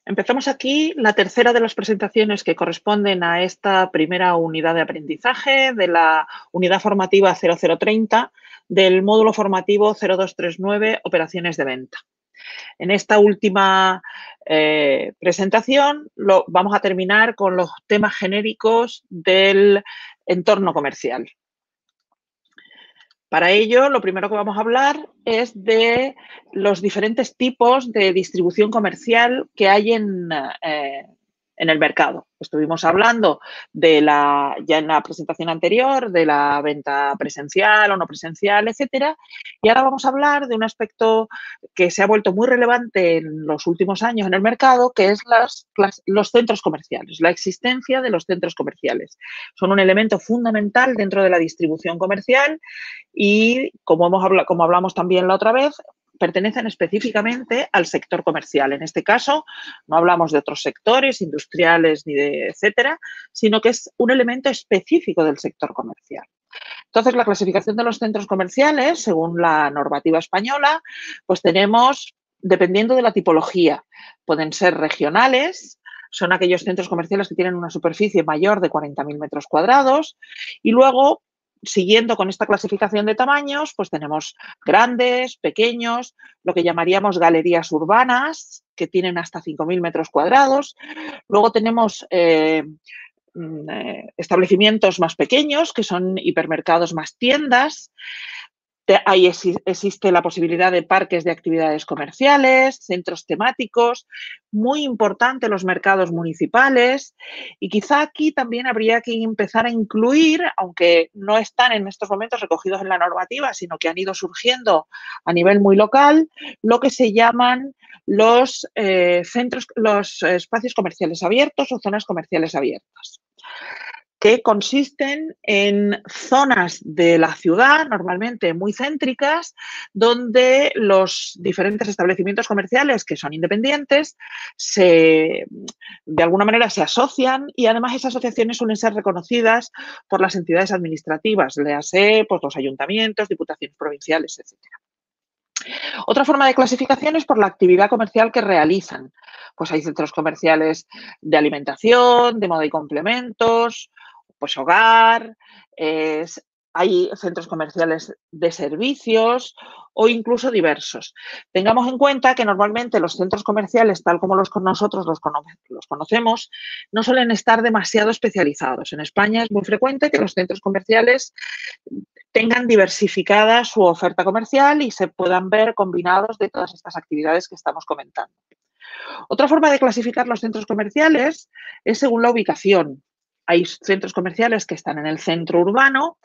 Empezamos aquí la tercera de las presentaciones que corresponden a esta primera unidad de aprendizaje de la unidad formativa 0030 del módulo formativo 0239 Operaciones de Venta. En esta última presentación vamos a terminar con los temas genéricos del entorno comercial. Para ello, lo primero que vamos a hablar es de los diferentes tipos de distribución comercial que hay en el mercado. Estuvimos hablando ya en la presentación anterior de la venta presencial o no presencial, etcétera, y ahora vamos a hablar de un aspecto que se ha vuelto muy relevante en los últimos años en el mercado, que es los centros comerciales, la existencia de los centros comerciales. Son un elemento fundamental dentro de la distribución comercial y, como hablamos también la otra vez, pertenecen específicamente al sector comercial. En este caso, no hablamos de otros sectores industriales ni de etcétera, sino que es un elemento específico del sector comercial. Entonces, la clasificación de los centros comerciales, según la normativa española, pues tenemos, dependiendo de la tipología, pueden ser regionales, son aquellos centros comerciales que tienen una superficie mayor de 40.000 metros cuadrados, y luego, siguiendo con esta clasificación de tamaños, pues tenemos grandes, pequeños, lo que llamaríamos galerías urbanas, que tienen hasta 5.000 metros cuadrados. Luego tenemos establecimientos más pequeños, que son hipermercados más tiendas. Ahí existe la posibilidad de parques de actividades comerciales, centros temáticos, muy importante los mercados municipales, y quizá aquí también habría que empezar a incluir, aunque no están en estos momentos recogidos en la normativa, sino que han ido surgiendo a nivel muy local, lo que se llaman los espacios comerciales abiertos o zonas comerciales abiertas, que consisten en zonas de la ciudad, normalmente muy céntricas, donde los diferentes establecimientos comerciales que son independientes de alguna manera se asocian, y además esas asociaciones suelen ser reconocidas por las entidades administrativas, léase pues, los ayuntamientos, diputaciones provinciales, etc. Otra forma de clasificación es por la actividad comercial que realizan. Pues hay centros comerciales de alimentación, de moda y complementos, pues hogar, hay centros comerciales de servicios o incluso diversos. Tengamos en cuenta que normalmente los centros comerciales, tal como nosotros los conocemos, no suelen estar demasiado especializados. En España es muy frecuente que los centros comerciales tengan diversificada su oferta comercial y se puedan ver combinados de todas estas actividades que estamos comentando. Otra forma de clasificar los centros comerciales es según la ubicación. Hay centros comerciales que están en el centro urbano,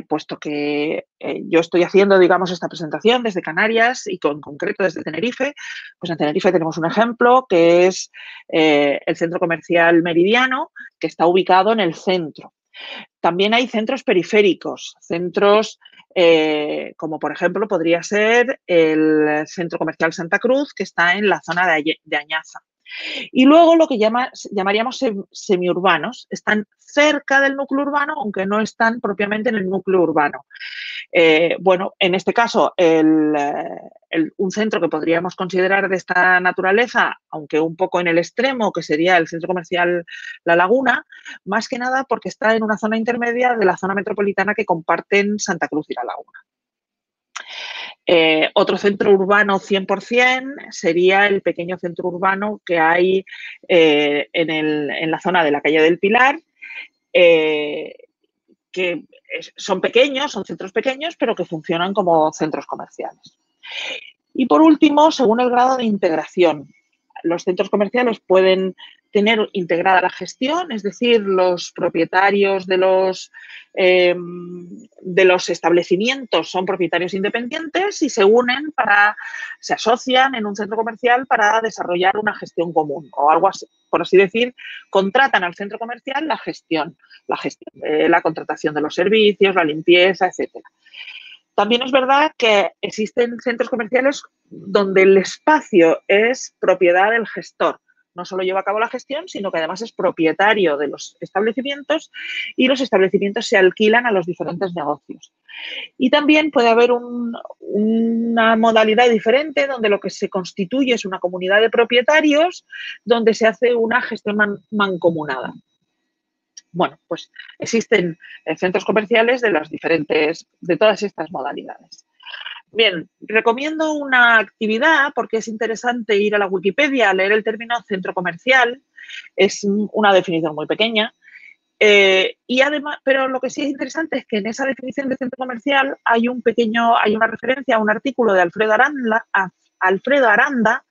puesto que yo estoy haciendo, digamos, esta presentación desde Canarias y en concreto desde Tenerife. Pues en Tenerife tenemos un ejemplo que es el centro comercial Meridiano, que está ubicado en el centro. También hay centros periféricos, centros como por ejemplo podría ser el Centro Comercial Santa Cruz, que está en la zona de Añaza. Y luego lo que llamaríamos semiurbanos, están cerca del núcleo urbano, aunque no están propiamente en el núcleo urbano. Bueno, en este caso, un centro que podríamos considerar de esta naturaleza, aunque un poco en el extremo, que sería el centro comercial La Laguna, más que nada porque está en una zona intermedia de la zona metropolitana que comparten Santa Cruz y La Laguna. Otro centro urbano 100% sería el pequeño centro urbano que hay en la zona de la calle del Pilar, que son pequeños, son centros pequeños, pero que funcionan como centros comerciales. Y por último, según el grado de integración, los centros comerciales pueden tener integrada la gestión, es decir, los propietarios de los establecimientos son propietarios independientes y se se asocian en un centro comercial para desarrollar una gestión común o algo así, por así decir, contratan al centro comercial la gestión de la contratación de los servicios, la limpieza, etcétera. También es verdad que existen centros comerciales donde el espacio es propiedad del gestor. No solo lleva a cabo la gestión, sino que además es propietario de los establecimientos y los establecimientos se alquilan a los diferentes negocios. Y también puede haber una modalidad diferente donde lo que se constituye es una comunidad de propietarios donde se hace una gestión mancomunada. Bueno, pues existen centros comerciales de todas estas modalidades. Bien, recomiendo una actividad porque es interesante ir a la Wikipedia a leer el término centro comercial. Es una definición muy pequeña. Y además, pero lo que sí es interesante es que en esa definición de centro comercial hay una referencia a un artículo de Alfredo Aranda,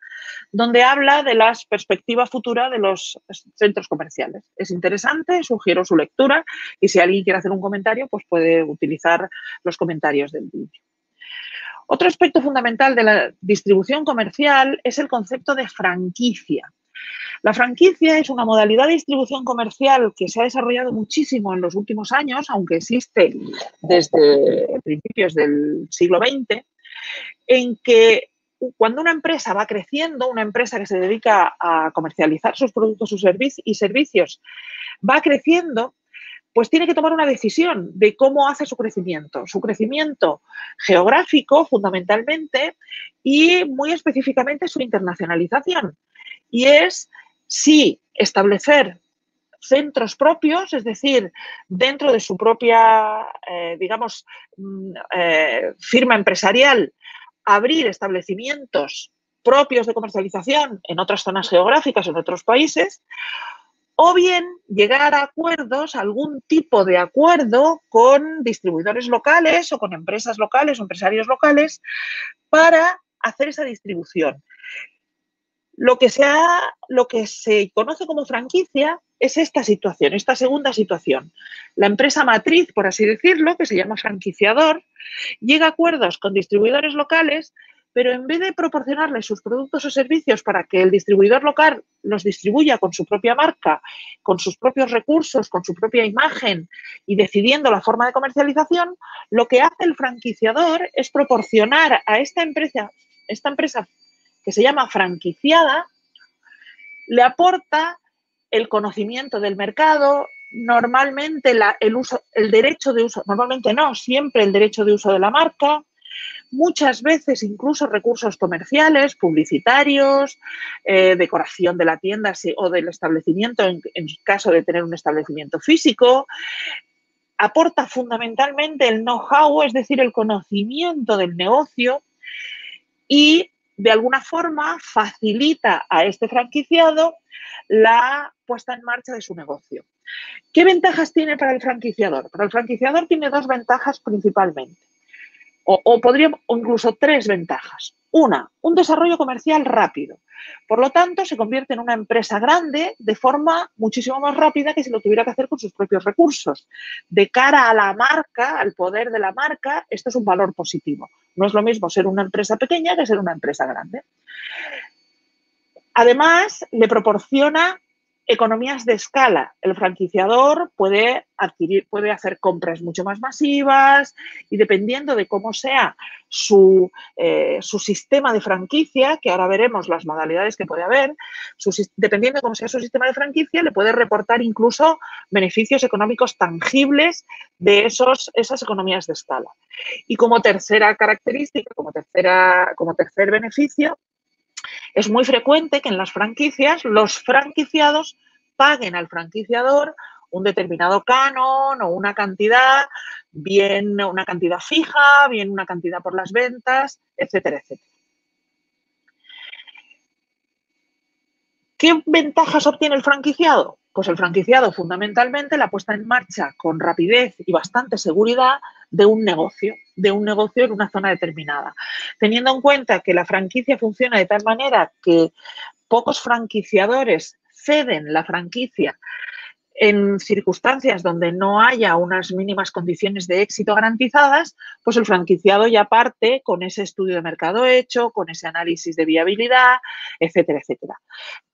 donde habla de las perspectivas futuras de los centros comerciales. Es interesante, sugiero su lectura y si alguien quiere hacer un comentario, pues puede utilizar los comentarios del vídeo. Otro aspecto fundamental de la distribución comercial es el concepto de franquicia. La franquicia es una modalidad de distribución comercial que se ha desarrollado muchísimo en los últimos años, aunque existe desde principios del siglo XX, en que cuando una empresa va creciendo, una empresa que se dedica a comercializar sus productos y servicios va creciendo, pues tiene que tomar una decisión de cómo hace su crecimiento geográfico fundamentalmente y muy específicamente su internacionalización. Y es si establecer centros propios, es decir, dentro de su propia, firma empresarial, abrir establecimientos propios de comercialización en otras zonas geográficas, en otros países, o bien llegar a acuerdos, algún tipo de acuerdo con distribuidores locales o con empresas locales o empresarios locales para hacer esa distribución. Lo que se conoce como franquicia es esta situación, esta segunda situación. La empresa matriz, por así decirlo, que se llama franquiciador, llega a acuerdos con distribuidores locales, pero en vez de proporcionarles sus productos o servicios para que el distribuidor local los distribuya con su propia marca, con sus propios recursos, con su propia imagen y decidiendo la forma de comercialización, lo que hace el franquiciador es proporcionar a esta empresa que se llama franquiciada, le aporta el conocimiento del mercado, normalmente el derecho de uso, normalmente no, siempre el derecho de uso de la marca, muchas veces incluso recursos comerciales, publicitarios, decoración de la tienda o del establecimiento en caso de tener un establecimiento físico. Aporta fundamentalmente el know-how, es decir, el conocimiento del negocio y de alguna forma facilita a este franquiciado la puesta en marcha de su negocio. ¿Qué ventajas tiene para el franquiciador? Para el franquiciador tiene dos ventajas principalmente, o incluso tres ventajas. Una, un desarrollo comercial rápido. Por lo tanto, se convierte en una empresa grande de forma muchísimo más rápida que si lo tuviera que hacer con sus propios recursos. De cara a la marca, al poder de la marca, esto es un valor positivo. No es lo mismo ser una empresa pequeña que ser una empresa grande. Además, le proporciona economías de escala. El franquiciador puede hacer compras mucho más masivas y dependiendo de cómo sea su sistema de franquicia, que ahora veremos las modalidades que puede haber, dependiendo de cómo sea su sistema de franquicia, le puede reportar incluso beneficios económicos tangibles de esas economías de escala. Y como tercera característica, como tercer beneficio, es muy frecuente que en las franquicias los franquiciados paguen al franquiciador un determinado canon o una cantidad, bien una cantidad fija, bien una cantidad por las ventas, etcétera, etcétera. ¿Qué ventajas obtiene el franquiciado? Pues el franquiciado fundamentalmente la puesta en marcha con rapidez y bastante seguridad de un negocio en una zona determinada. Teniendo en cuenta que la franquicia funciona de tal manera que pocos franquiciadores ceden la franquicia en circunstancias donde no haya unas mínimas condiciones de éxito garantizadas, pues el franquiciado ya parte con ese estudio de mercado hecho, con ese análisis de viabilidad, etcétera, etcétera.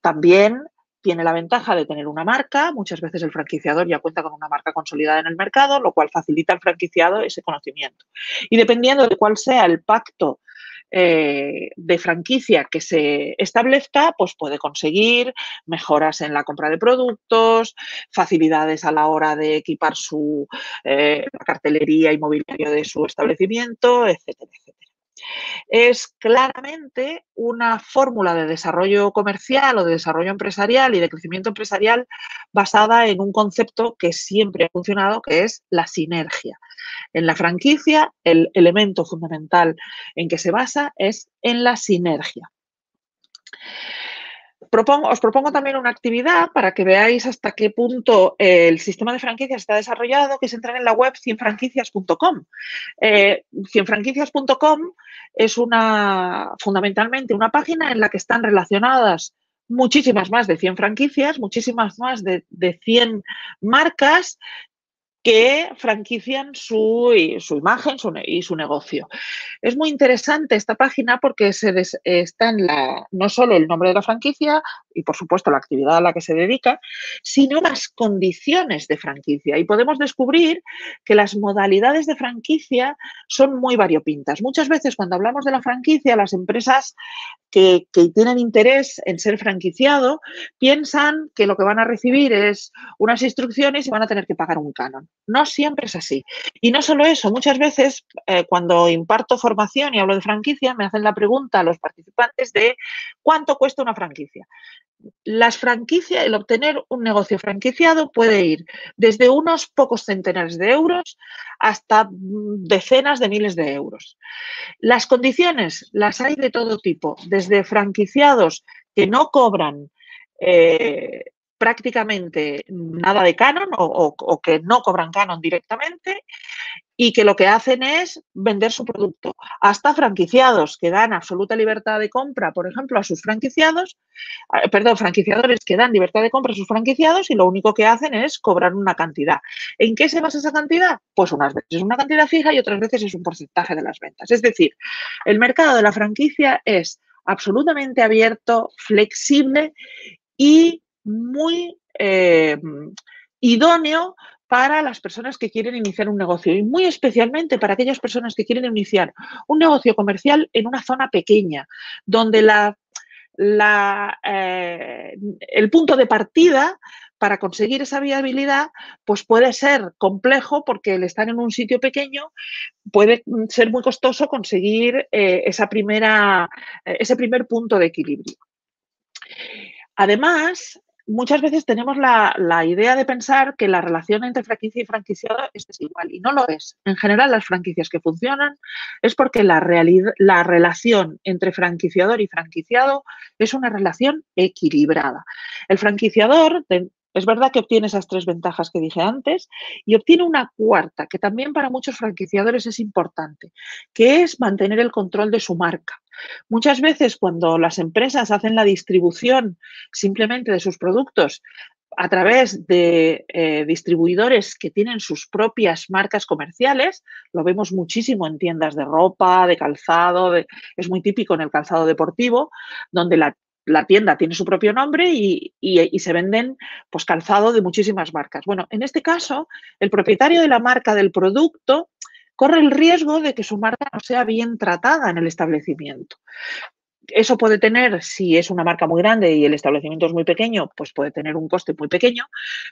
También tiene la ventaja de tener una marca. Muchas veces el franquiciador ya cuenta con una marca consolidada en el mercado, lo cual facilita al franquiciado ese conocimiento. Y dependiendo de cuál sea el pacto de franquicia que se establezca, pues puede conseguir mejoras en la compra de productos, facilidades a la hora de equipar la cartelería y mobiliario de su establecimiento, etcétera, etcétera. Es claramente una fórmula de desarrollo comercial o de desarrollo empresarial y de crecimiento empresarial basada en un concepto que siempre ha funcionado, que es la sinergia. En la franquicia, el elemento fundamental en que se basa es en la sinergia. Os propongo también una actividad para que veáis hasta qué punto el sistema de franquicias está desarrollado, que es entrar en la web cienfranquicias.com. Cienfranquicias.com es fundamentalmente una página en la que están relacionadas muchísimas más de 100 franquicias, muchísimas más de 100 marcas que franquician su imagen y su negocio. Es muy interesante esta página porque está en no solo el nombre de la franquicia y, por supuesto, la actividad a la que se dedica, sino las condiciones de franquicia. Y podemos descubrir que las modalidades de franquicia son muy variopintas. Muchas veces, cuando hablamos de la franquicia, las empresas que tienen interés en ser franquiciado piensan que lo que van a recibir es unas instrucciones y van a tener que pagar un canon. No siempre es así. Y no solo eso, muchas veces cuando imparto formación y hablo de franquicia, me hacen la pregunta a los participantes de cuánto cuesta una franquicia. El obtener un negocio franquiciado puede ir desde unos pocos centenares de euros hasta decenas de miles de euros. Las condiciones las hay de todo tipo, desde franquiciados que no cobran prácticamente nada de canon o que no cobran canon directamente y que lo que hacen es vender su producto, hasta franquiciados que dan absoluta libertad de compra, por ejemplo, a sus franquiciadores que dan libertad de compra a sus franquiciados y lo único que hacen es cobrar una cantidad. ¿En qué se basa esa cantidad? Pues unas veces es una cantidad fija y otras veces es un porcentaje de las ventas. Es decir, el mercado de la franquicia es absolutamente abierto, flexible y muy idóneo para las personas que quieren iniciar un negocio y muy especialmente para aquellas personas que quieren iniciar un negocio comercial en una zona pequeña, donde el punto de partida para conseguir esa viabilidad pues puede ser complejo porque el estar en un sitio pequeño puede ser muy costoso conseguir ese primer punto de equilibrio. Además, muchas veces tenemos la idea de pensar que la relación entre franquicia y franquiciado es desigual y no lo es. En general, las franquicias que funcionan es porque la relación entre franquiciador y franquiciado es una relación equilibrada. El franquiciador es verdad que obtiene esas 3 ventajas que dije antes y obtiene una cuarta, que también para muchos franquiciadores es importante, que es mantener el control de su marca. Muchas veces cuando las empresas hacen la distribución simplemente de sus productos a través de distribuidores que tienen sus propias marcas comerciales, lo vemos muchísimo en tiendas de ropa, de calzado, es muy típico en el calzado deportivo, donde la tienda tiene su propio nombre y se venden pues, calzado de muchísimas marcas. Bueno, en este caso, el propietario de la marca del producto corre el riesgo de que su marca no sea bien tratada en el establecimiento. Eso puede tener, si es una marca muy grande y el establecimiento es muy pequeño, pues puede tener un coste muy pequeño,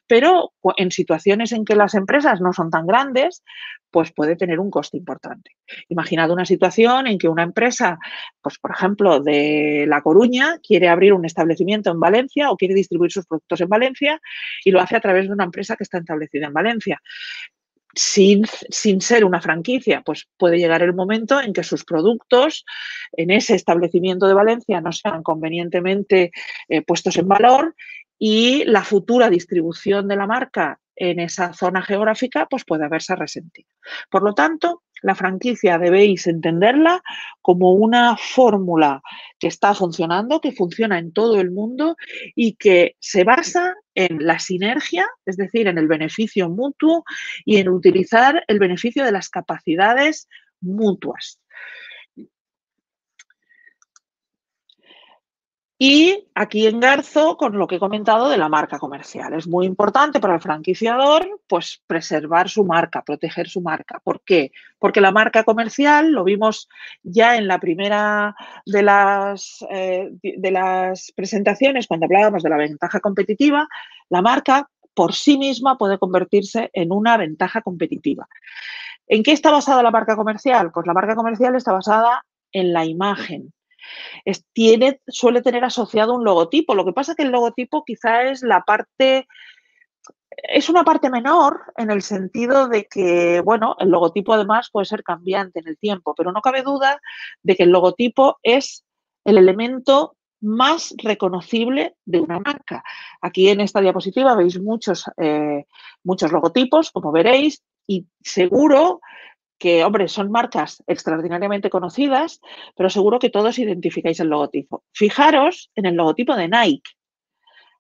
pero en situaciones en que las empresas no son tan grandes, pues puede tener un coste importante. Imaginad una situación en que una empresa, pues por ejemplo, de La Coruña, quiere abrir un establecimiento en Valencia o quiere distribuir sus productos en Valencia y lo hace a través de una empresa que está establecida en Valencia. Sin ser una franquicia, pues puede llegar el momento en que sus productos en ese establecimiento de Valencia no sean convenientemente puestos en valor y la futura distribución de la marca en esa zona geográfica pues puede haberse resentido. Por lo tanto, la franquicia debéis entenderla como una fórmula que está funcionando, que funciona en todo el mundo y que se basa en la sinergia, es decir, en el beneficio mutuo y en utilizar el beneficio de las capacidades mutuas. Y aquí engarzo con lo que he comentado de la marca comercial. Es muy importante para el franquiciador pues, preservar su marca, proteger su marca. ¿Por qué? Porque la marca comercial, lo vimos ya en la primera de las presentaciones, cuando hablábamos de la ventaja competitiva, la marca por sí misma puede convertirse en una ventaja competitiva. ¿En qué está basada la marca comercial? Pues la marca comercial está basada en la imagen. Suele tener asociado un logotipo. Lo que pasa es que el logotipo quizá es una parte menor en el sentido de que, bueno, el logotipo además puede ser cambiante en el tiempo, pero no cabe duda de que el logotipo es el elemento más reconocible de una marca. Aquí en esta diapositiva veis muchos logotipos, como veréis, y seguro que, hombre, son marcas extraordinariamente conocidas, pero seguro que todos identificáis el logotipo. Fijaros en el logotipo de Nike.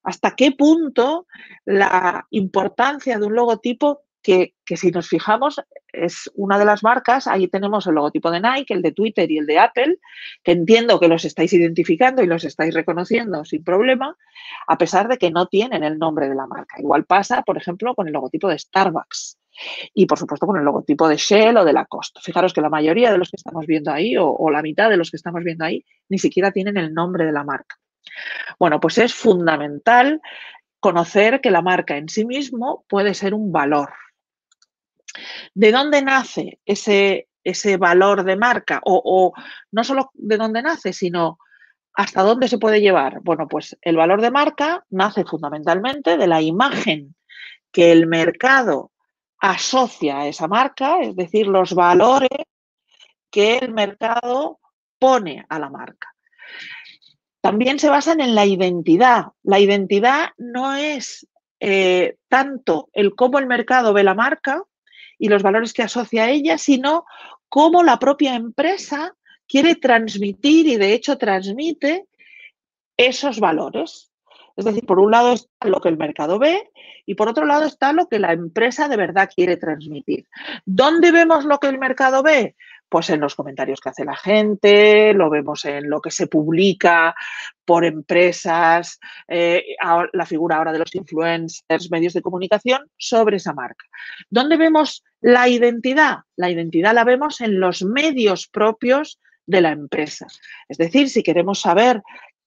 ¿Hasta qué punto la importancia de un logotipo que si nos fijamos es una de las marcas? Ahí tenemos el logotipo de Nike, el de Twitter y el de Apple, que entiendo que los estáis identificando y los estáis reconociendo sin problema, a pesar de que no tienen el nombre de la marca. Igual pasa, por ejemplo, con el logotipo de Starbucks y, por supuesto, con el logotipo de Shell o de Lacoste. Fijaros que la mayoría de los que estamos viendo ahí, o la mitad de los que estamos viendo ahí, ni siquiera tienen el nombre de la marca. Bueno, pues es fundamental conocer que la marca en sí mismo puede ser un valor. ¿De dónde nace ese valor de marca? O no solo de dónde nace, sino hasta dónde se puede llevar. Bueno, pues el valor de marca nace fundamentalmente de la imagen que el mercado asocia a esa marca, es decir, los valores que el mercado pone a la marca. También se basan en la identidad. La identidad no es tanto el cómo el mercado ve la marca y los valores que asocia a ella, sino cómo la propia empresa quiere transmitir y de hecho transmite esos valores. Es decir, por un lado está lo que el mercado ve y por otro lado está lo que la empresa de verdad quiere transmitir. ¿Dónde vemos lo que el mercado ve? Pues en los comentarios que hace la gente, lo vemos en lo que se publica por empresas, la figura ahora de los influencers, medios de comunicación sobre esa marca. ¿Dónde vemos la identidad? La identidad la vemos en los medios propios de la empresa. Es decir, si queremos saber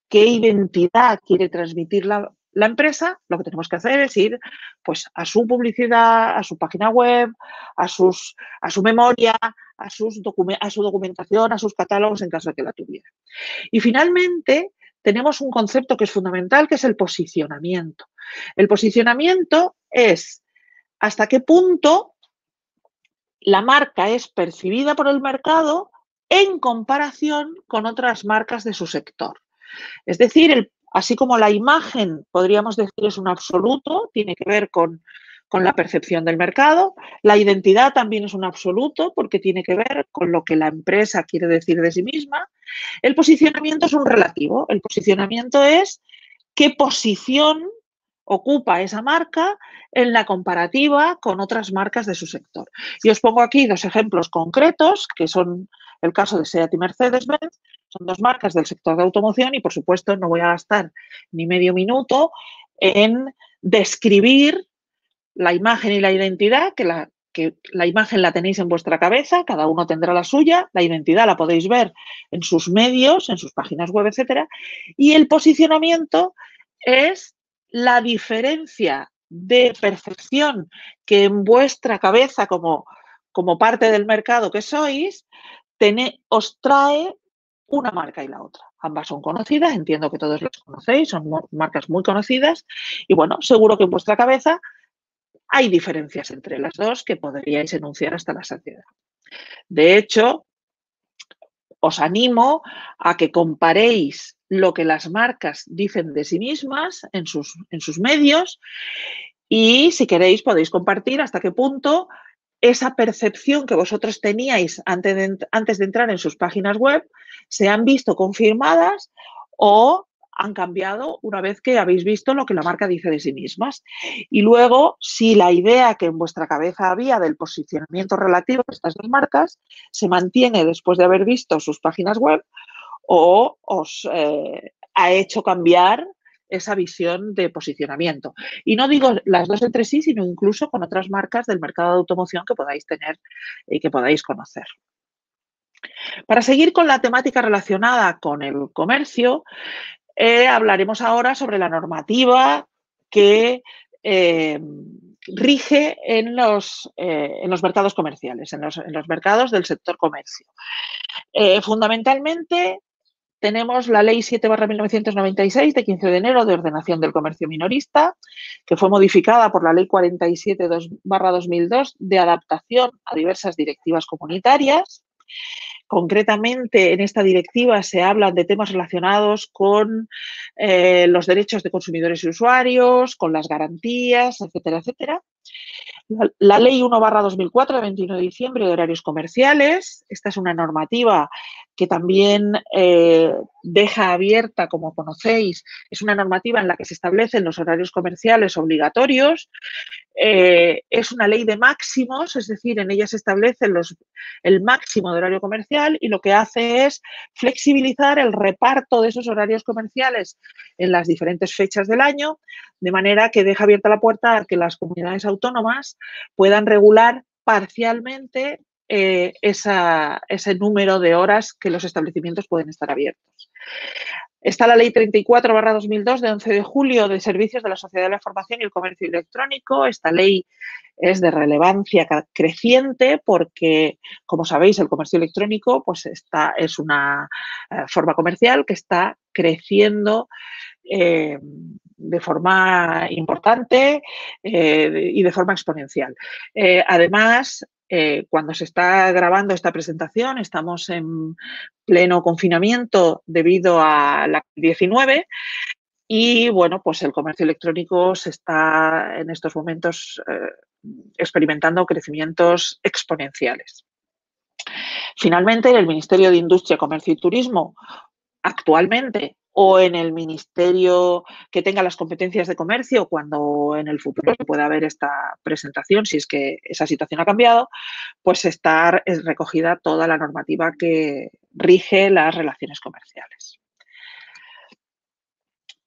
qué identidad quiere transmitir la empresa, lo que tenemos que hacer es ir pues, a su publicidad, a su página web, a su memoria, a su documentación, a sus catálogos en caso de que la tuviera. Y finalmente tenemos un concepto que es fundamental, que es el posicionamiento. El posicionamiento es hasta qué punto la marca es percibida por el mercado en comparación con otras marcas de su sector. Es decir, así como la imagen, podríamos decir, es un absoluto, tiene que ver con la percepción del mercado, la identidad también es un absoluto porque tiene que ver con lo que la empresa quiere decir de sí misma. El posicionamiento es un relativo. El posicionamiento es qué posición ocupa esa marca en la comparativa con otras marcas de su sector. Y os pongo aquí dos ejemplos concretos, que son el caso de SEAT y Mercedes-Benz. Son dos marcas del sector de automoción y, por supuesto, no voy a gastar ni medio minuto en describir la imagen y la identidad, que la imagen la tenéis en vuestra cabeza, cada uno tendrá la suya, la identidad la podéis ver en sus medios, en sus páginas web, etcétera, y el posicionamiento es la diferencia de percepción que en vuestra cabeza como parte del mercado que sois, os trae una marca y la otra. Ambas son conocidas, entiendo que todos las conocéis, son marcas muy conocidas y bueno, seguro que en vuestra cabeza hay diferencias entre las dos que podríais enunciar hasta la saciedad. De hecho, os animo a que comparéis lo que las marcas dicen de sí mismas en sus medios y, si queréis, podéis compartir hasta qué punto esa percepción que vosotros teníais antes de entrar en sus páginas web se han visto confirmadas o han cambiado una vez que habéis visto lo que la marca dice de sí mismas. Y luego, si la idea que en vuestra cabeza había del posicionamiento relativo de estas dos marcas se mantiene después de haber visto sus páginas web o os ha hecho cambiar esa visión de posicionamiento. Y no digo las dos entre sí, sino incluso con otras marcas del mercado de automoción que podáis tener y que podáis conocer. Para seguir con la temática relacionada con el comercio, hablaremos ahora sobre la normativa que rige en los mercados comerciales, en los mercados del sector comercio. Fundamentalmente, tenemos la Ley 7/1996 de 15 de enero de ordenación del comercio minorista, que fue modificada por la Ley 47/2002 de adaptación a diversas directivas comunitarias. Concretamente, en esta directiva se hablan de temas relacionados con los derechos de consumidores y usuarios, con las garantías, etcétera, etcétera. La Ley 1/2004 de 21 de diciembre de horarios comerciales. Esta es una normativa que también deja abierta, como conocéis, es una normativa en la que se establecen los horarios comerciales obligatorios. Es una ley de máximos, es decir, en ella se establece el máximo de horario comercial y lo que hace es flexibilizar el reparto de esos horarios comerciales en las diferentes fechas del año, de manera que deja abierta la puerta a que las comunidades autónomas puedan regular parcialmente ese número de horas que los establecimientos pueden estar abiertos. Está la Ley 34/2002 de 11 de julio de Servicios de la Sociedad de la Información y el Comercio Electrónico. Esta ley es de relevancia creciente porque, como sabéis, el comercio electrónico pues es una forma comercial que está creciendo de forma importante y de forma exponencial. Además, cuando se está grabando esta presentación, estamos en pleno confinamiento debido a la COVID-19 y, bueno, pues el comercio electrónico se está en estos momentos experimentando crecimientos exponenciales. Finalmente, el Ministerio de Industria, Comercio y Turismo actualmente o en el ministerio que tenga las competencias de comercio cuando en el futuro pueda haber esta presentación, si es que esa situación ha cambiado, pues está recogida toda la normativa que rige las relaciones comerciales.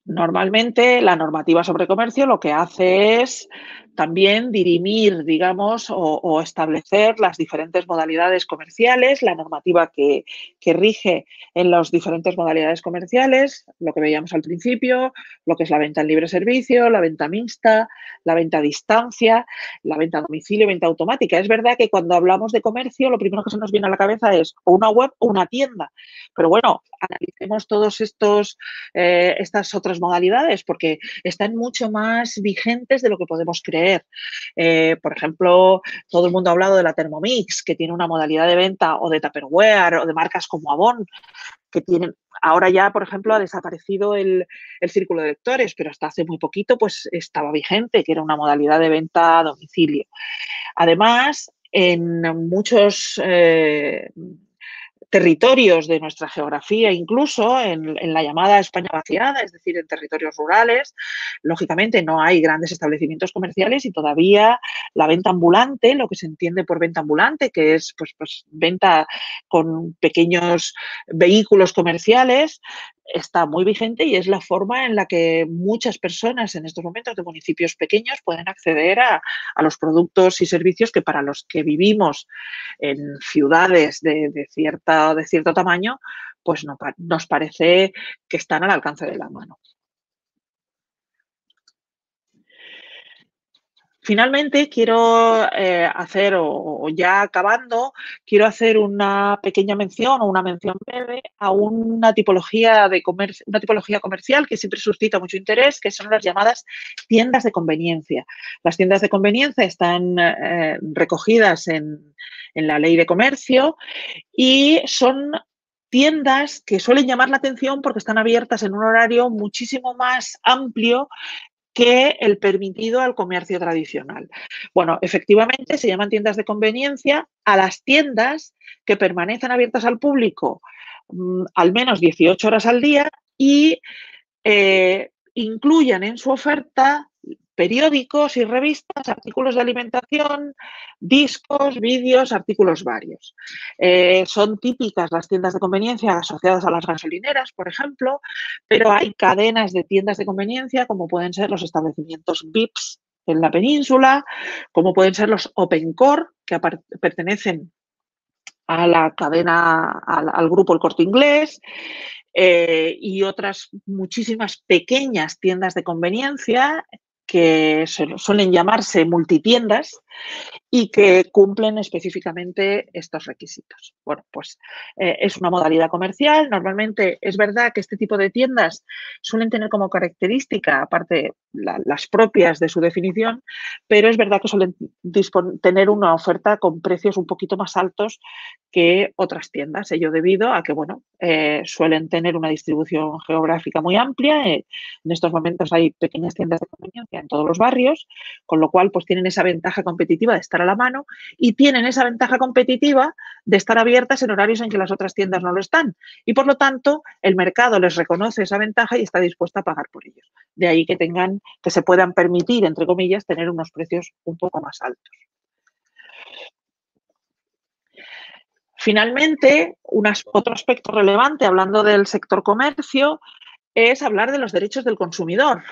Normalmente la normativa sobre comercio lo que hace es también dirimir, digamos, o establecer las diferentes modalidades comerciales, la normativa que rige en las diferentes modalidades comerciales, lo que veíamos al principio, lo que es la venta en libre servicio, la venta mixta, la venta a distancia, la venta a domicilio, venta automática. Es verdad que cuando hablamos de comercio lo primero que se nos viene a la cabeza es o una web o una tienda, pero bueno, analicemos todos estas otras modalidades porque están mucho más vigentes de lo que podemos creer. Por ejemplo, todo el mundo ha hablado de la Thermomix, que tiene una modalidad de venta, o de Tupperware, o de marcas como Avon, que tienen. Ahora ya, por ejemplo, ha desaparecido el círculo de lectores, pero hasta hace muy poquito pues estaba vigente, que era una modalidad de venta a domicilio. Además, en muchos territorios de nuestra geografía, incluso en la llamada España vaciada, es decir, en territorios rurales, lógicamente no hay grandes establecimientos comerciales y todavía la venta ambulante, lo que se entiende por venta ambulante, que es pues venta con pequeños vehículos comerciales, está muy vigente y es la forma en la que muchas personas en estos momentos de municipios pequeños pueden acceder a los productos y servicios que para los que vivimos en ciudades de cierto tamaño, pues nos parece que están al alcance de la mano. Finalmente, quiero hacer, o ya acabando, quiero hacer una pequeña mención o una mención breve a una tipología comercial que siempre suscita mucho interés, que son las llamadas tiendas de conveniencia. Las tiendas de conveniencia están recogidas en la Ley de Comercio y son tiendas que suelen llamar la atención porque están abiertas en un horario muchísimo más amplio que el permitido al comercio tradicional. Bueno, efectivamente se llaman tiendas de conveniencia a las tiendas que permanecen abiertas al público al menos 18 horas al día y incluyan en su oferta periódicos y revistas, artículos de alimentación, discos, vídeos, artículos varios. Son típicas las tiendas de conveniencia asociadas a las gasolineras, por ejemplo, pero hay cadenas de tiendas de conveniencia como pueden ser los establecimientos VIPs en la península, como pueden ser los Opencore, que pertenecen a la cadena, al grupo El Corte Inglés, y otras muchísimas pequeñas tiendas de conveniencia que suelen llamarse multitiendas, y que cumplen específicamente estos requisitos. Bueno, pues es una modalidad comercial. Normalmente es verdad que este tipo de tiendas suelen tener como característica, aparte las propias de su definición, pero es verdad que suelen tener una oferta con precios un poquito más altos que otras tiendas. Ello debido a que, bueno, suelen tener una distribución geográfica muy amplia. En estos momentos hay pequeñas tiendas de conveniencia en todos los barrios, con lo cual pues tienen esa ventaja competitiva de estar a la mano y tienen esa ventaja competitiva de estar abiertas en horarios en que las otras tiendas no lo están. Y por lo tanto, el mercado les reconoce esa ventaja y está dispuesto a pagar por ellos. De ahí que se puedan permitir, entre comillas, tener unos precios un poco más altos. Finalmente, otro aspecto relevante, hablando del sector comercio, es hablar de los derechos del consumidor.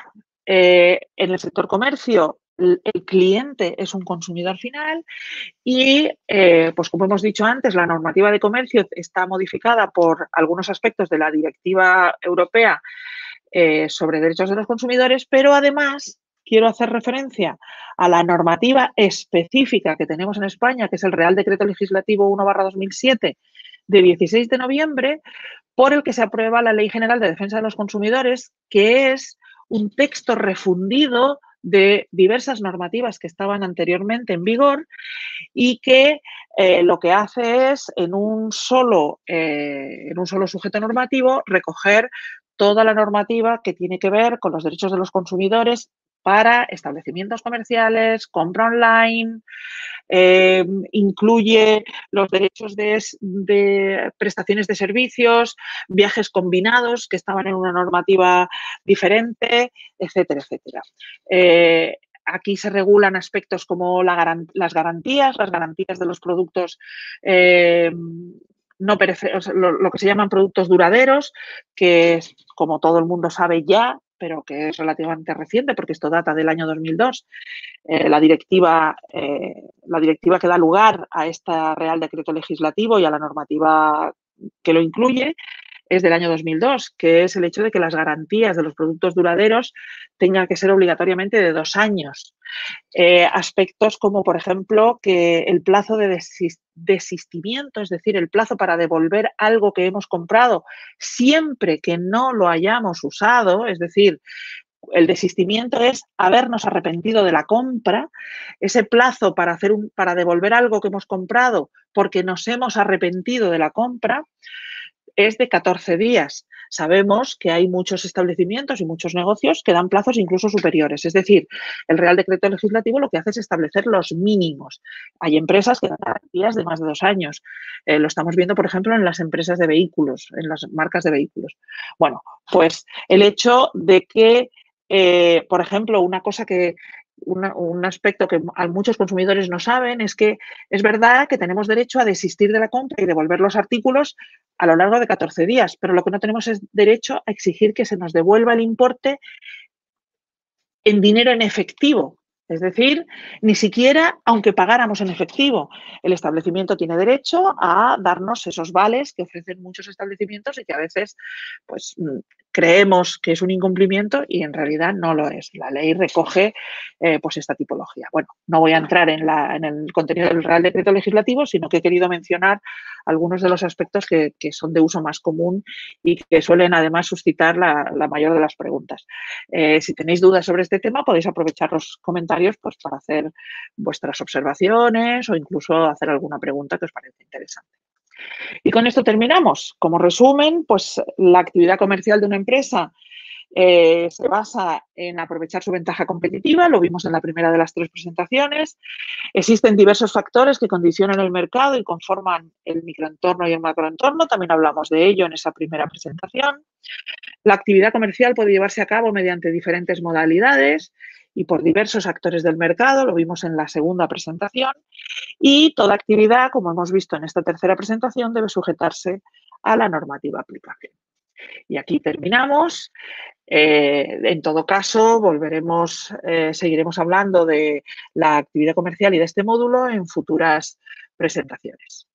En el sector comercio, el cliente es un consumidor final y, pues como hemos dicho antes, la normativa de comercio está modificada por algunos aspectos de la Directiva Europea sobre derechos de los consumidores, pero además quiero hacer referencia a la normativa específica que tenemos en España, que es el Real Decreto Legislativo 1/2007 de 16 de noviembre, por el que se aprueba la Ley General de Defensa de los Consumidores, que es un texto refundido de diversas normativas que estaban anteriormente en vigor y que lo que hace es, en un solo sujeto normativo, recoger toda la normativa que tiene que ver con los derechos de los consumidores para establecimientos comerciales, compra online, incluye los derechos de prestaciones de servicios, viajes combinados que estaban en una normativa diferente, etcétera, etcétera. Aquí se regulan aspectos como las garantías de los productos no lo que se llaman productos duraderos, que como todo el mundo sabe ya, pero que es relativamente reciente porque esto data del año 2002, la directiva que da lugar a este Real Decreto Legislativo y a la normativa que lo incluye es del año 2002, que es el hecho de que las garantías de los productos duraderos tengan que ser obligatoriamente de 2 años. Aspectos como, por ejemplo, que el plazo de desistimiento, es decir, el plazo para devolver algo que hemos comprado siempre que no lo hayamos usado, es decir, el desistimiento es habernos arrepentido de la compra, ese plazo para devolver algo que hemos comprado porque nos hemos arrepentido de la compra es de 14 días. Sabemos que hay muchos establecimientos y muchos negocios que dan plazos incluso superiores. Es decir, el Real Decreto Legislativo lo que hace es establecer los mínimos. Hay empresas que dan garantías de más de 2 años. Lo estamos viendo, por ejemplo, en las empresas de vehículos, en las marcas de vehículos. Bueno, pues el hecho de que, por ejemplo, un aspecto que muchos consumidores no saben es que es verdad que tenemos derecho a desistir de la compra y devolver los artículos a lo largo de 14 días, pero lo que no tenemos es derecho a exigir que se nos devuelva el importe en dinero en efectivo. Es decir, ni siquiera aunque pagáramos en efectivo. El establecimiento tiene derecho a darnos esos vales que ofrecen muchos establecimientos y que a veces pues, creemos que es un incumplimiento y en realidad no lo es. La ley recoge pues esta tipología. Bueno, no voy a entrar en el contenido del Real Decreto Legislativo, sino que he querido mencionar algunos de los aspectos que son de uso más común y que suelen además suscitar la mayor de las preguntas. Si tenéis dudas sobre este tema, podéis aprovechar los comentarios pues, para hacer vuestras observaciones o incluso hacer alguna pregunta que os parezca interesante. Y con esto terminamos. Como resumen, pues la actividad comercial de una empresa se basa en aprovechar su ventaja competitiva, lo vimos en la primera de las 3 presentaciones. Existen diversos factores que condicionan el mercado y conforman el microentorno y el macroentorno, también hablamos de ello en esa primera presentación. La actividad comercial puede llevarse a cabo mediante diferentes modalidades y por diversos actores del mercado, lo vimos en la segunda presentación, y toda actividad, como hemos visto en esta tercera presentación, debe sujetarse a la normativa aplicable. Y aquí terminamos. En todo caso, seguiremos hablando de la actividad comercial y de este módulo en futuras presentaciones.